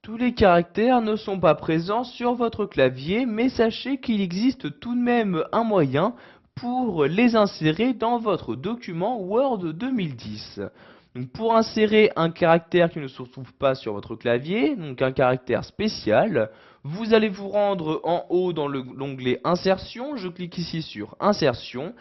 Tous les caractères ne sont pas présents sur votre clavier, mais sachez qu'il existe tout de même un moyen pour les insérer dans votre document Word 2010. Donc pour insérer un caractère qui ne se trouve pas sur votre clavier, donc un caractère spécial, vous allez vous rendre en haut dans l'onglet Insertion. Je clique ici sur Insertion.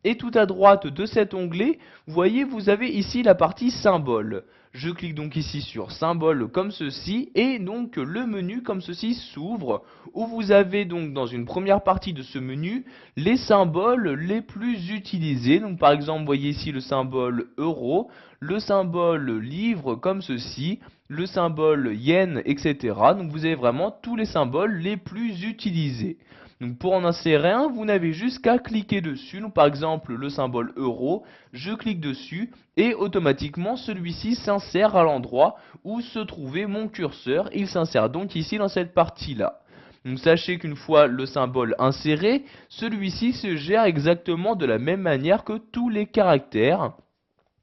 Et tout à droite de cet onglet, vous voyez, vous avez ici la partie symbole. Je clique donc ici sur symbole comme ceci et donc le menu comme ceci s'ouvre où vous avez donc dans une première partie de ce menu les symboles les plus utilisés. Donc par exemple, vous voyez ici le symbole euro, le symbole livre comme ceci, le symbole yen, etc. Donc vous avez vraiment tous les symboles les plus utilisés. Donc pour en insérer un, vous n'avez juste qu'à cliquer dessus. Donc par exemple le symbole euro, je clique dessus et automatiquement celui-ci s'insère à l'endroit où se trouvait mon curseur. Il s'insère donc ici dans cette partie-là. Donc sachez qu'une fois le symbole inséré, celui-ci se gère exactement de la même manière que tous les caractères.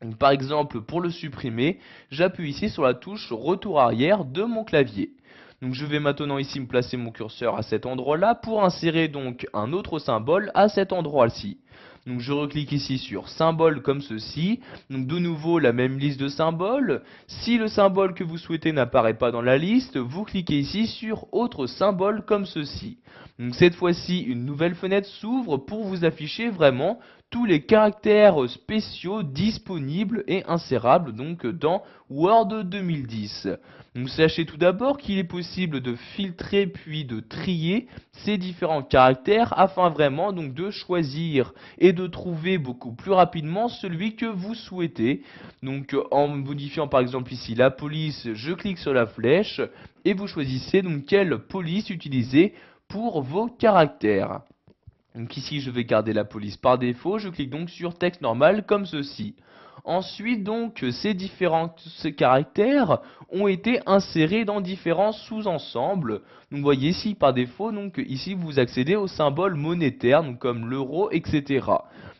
Donc, par exemple, pour le supprimer, j'appuie ici sur la touche retour arrière de mon clavier. Donc je vais maintenant ici me placer mon curseur à cet endroit-là pour insérer donc un autre symbole à cet endroit-ci. Donc je reclique ici sur symbole comme ceci. Donc de nouveau la même liste de symboles. Si le symbole que vous souhaitez n'apparaît pas dans la liste, vous cliquez ici sur autre symbole comme ceci. Donc cette fois-ci une nouvelle fenêtre s'ouvre pour vous afficher vraiment tous les caractères spéciaux disponibles et insérables donc dans Word 2010. Donc sachez tout d'abord qu'il est possible de filtrer puis de trier ces différents caractères afin vraiment donc de choisir et de trouver beaucoup plus rapidement celui que vous souhaitez. Donc en modifiant par exemple ici la police, je clique sur la flèche et vous choisissez donc quelle police utiliser pour vos caractères. Donc ici je vais garder la police par défaut, je clique donc sur texte normal comme ceci. Ensuite donc ces différents caractères ont été insérés dans différents sous-ensembles. Donc vous voyez ici par défaut, donc ici vous accédez aux symboles monétaires, donc comme l'euro, etc.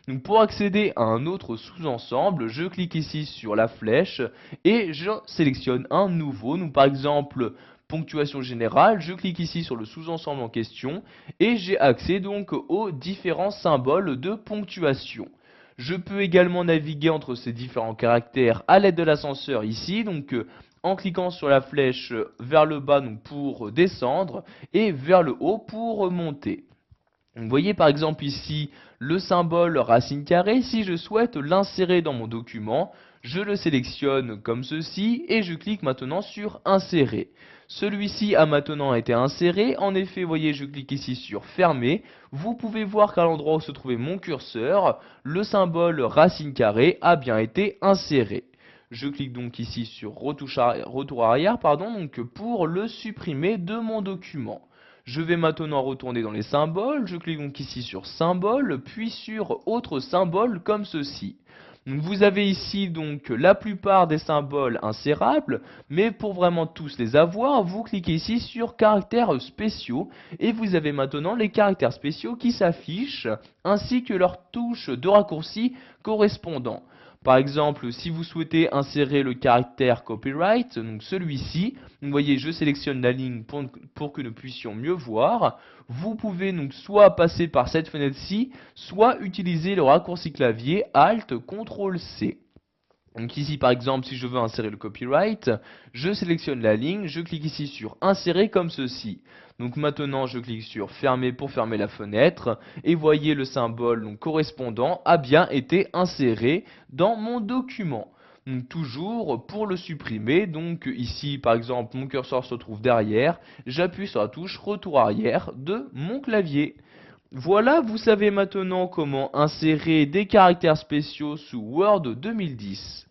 Donc pour accéder à un autre sous-ensemble, je clique ici sur la flèche et je sélectionne un nouveau. Donc par exemple ponctuation générale, je clique ici sur le sous-ensemble en question et j'ai accès donc aux différents symboles de ponctuation. Je peux également naviguer entre ces différents caractères à l'aide de l'ascenseur ici, donc en cliquant sur la flèche vers le bas donc pour descendre et vers le haut pour monter. Vous voyez par exemple ici le symbole racine carrée. Si je souhaite l'insérer dans mon document, je le sélectionne comme ceci et je clique maintenant sur insérer. Celui-ci a maintenant été inséré. En effet, vous voyez, je clique ici sur fermer. Vous pouvez voir qu'à l'endroit où se trouvait mon curseur, le symbole racine carrée a bien été inséré. Je clique donc ici sur retour arrière donc pour le supprimer de mon document. Je vais maintenant retourner dans les symboles, je clique donc ici sur symbole, puis sur autre symbole comme ceci. Donc vous avez ici donc la plupart des symboles insérables, mais pour vraiment tous les avoir, vous cliquez ici sur caractères spéciaux et vous avez maintenant les caractères spéciaux qui s'affichent ainsi que leurs touches de raccourci correspondants. Par exemple, si vous souhaitez insérer le caractère copyright, donc celui-ci, vous voyez, je sélectionne la ligne pour que nous puissions mieux voir. Vous pouvez donc soit passer par cette fenêtre-ci, soit utiliser le raccourci clavier Alt CTRL C. Donc ici par exemple si je veux insérer le copyright, je sélectionne la ligne, je clique ici sur insérer comme ceci. Donc maintenant je clique sur fermer pour fermer la fenêtre et voyez le symbole donc, correspondant a bien été inséré dans mon document. Donc toujours pour le supprimer, donc ici par exemple mon curseur se trouve derrière, j'appuie sur la touche retour arrière de mon clavier. Voilà, vous savez maintenant comment insérer des caractères spéciaux sous Word 2010.